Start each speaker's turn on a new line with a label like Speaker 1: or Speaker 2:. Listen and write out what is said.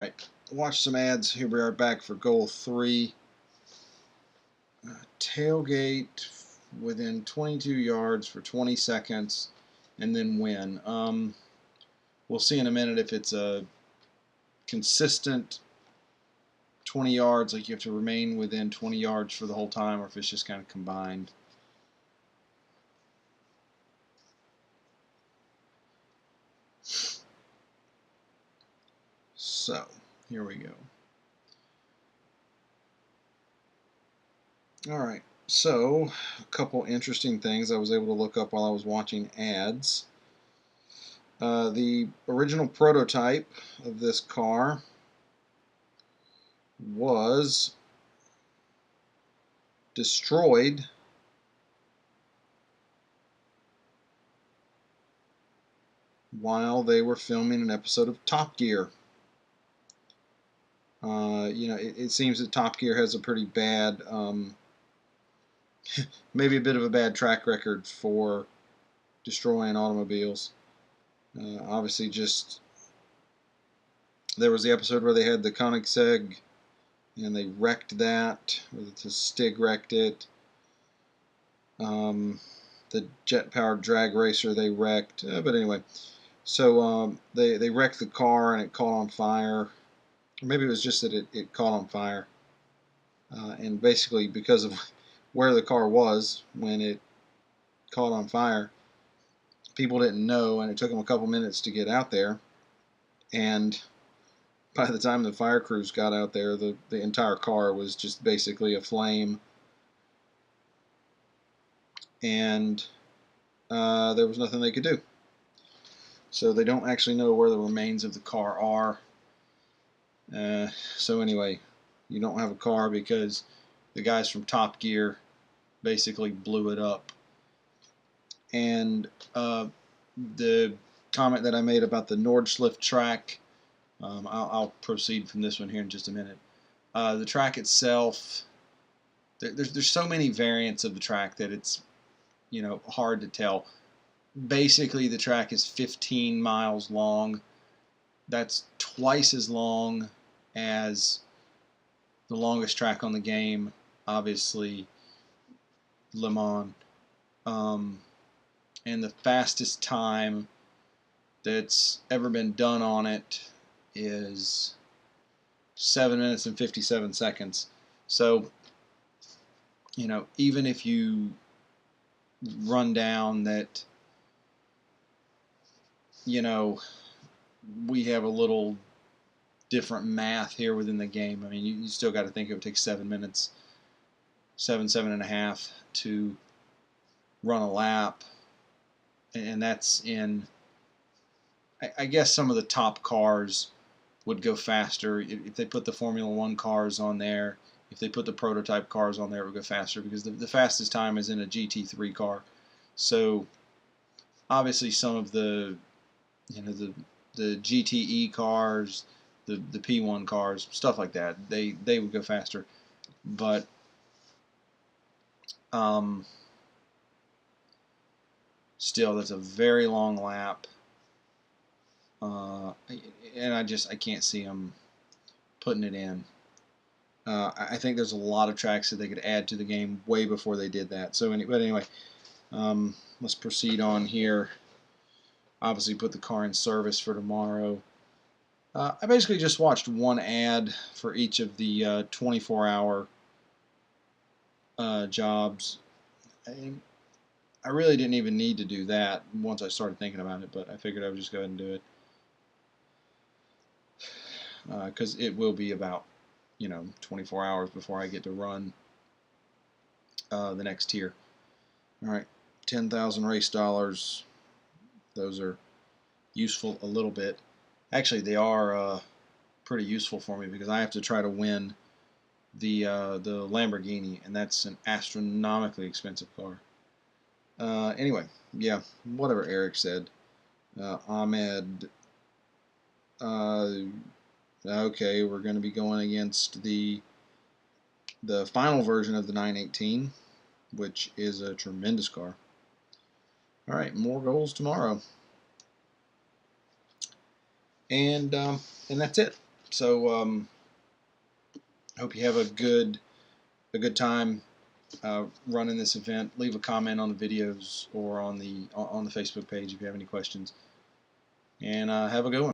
Speaker 1: Right, watch some ads. Here we are back for goal 3. Tailgate within 22 yards for 20 seconds and then win. We'll see in a minute if it's a consistent 20 yards, like you have to remain within 20 yards for the whole time, or if it's just kind of combined. So, here we go. Alright, so a couple interesting things I was able to look up while I was watching ads. The original prototype of this car was destroyed while they were filming an episode of Top Gear. It seems that Top Gear has a pretty bad, maybe a bit of a bad track record for destroying automobiles. Obviously, there was the episode where they had the Koenigsegg and they wrecked that, or the Stig wrecked it. The jet-powered drag racer they wrecked, but anyway. So they wrecked the car and it caught on fire. Or maybe it was just that it caught on fire. And basically, because of where the car was when it caught on fire, people didn't know, and it took them a couple minutes to get out there. And by the time the fire crews got out there, the entire car was just basically aflame. And there was nothing they could do. So they don't actually know where the remains of the car are. So anyway, you don't have a car because the guys from Top Gear basically blew it up. And the comment that I made about the Nordschleife track, I'll proceed from this one here in just a minute. The track itself, there's so many variants of the track that it's hard to tell. Basically, the track is 15 miles long. That's twice as long as the longest track on the game, obviously Le Mans. And the fastest time that's ever been done on it is 7 minutes and 57 seconds. So, even if you run down that, we have a little different math here within the game. I mean, you still got to think it would take 7 minutes, 7.5 to run a lap. And that's in, I guess some of the top cars would go faster. If they put the Formula 1 cars on there, if they put the prototype cars on there, it would go faster because the fastest time is in a GT3 car. So obviously some of the GTE cars, the P1 cars, stuff like that, they would go faster. But still, that's a very long lap. And I can't see them putting it in. I think there's a lot of tracks that they could add to the game way before they did that. So anyway, let's proceed on here. Obviously, put the car in service for tomorrow. I basically just watched one ad for each of the 24-hour jobs. I really didn't even need to do that once I started thinking about it, but I figured I would just go ahead and do it. Because it will be about 24 hours before I get to run the next tier. Alright, 10,000 race dollars. Those are useful a little bit. Actually, they are pretty useful for me because I have to try to win the Lamborghini, and that's an astronomically expensive car. Anyway, yeah, whatever Eric said. Ahmed. Okay, we're going to be going against the final version of the 918, which is a tremendous car. All right, more goals tomorrow. And that's it. So hope you have a good time running this event. Leave a comment on the videos or on the Facebook page if you have any questions. And have a good one.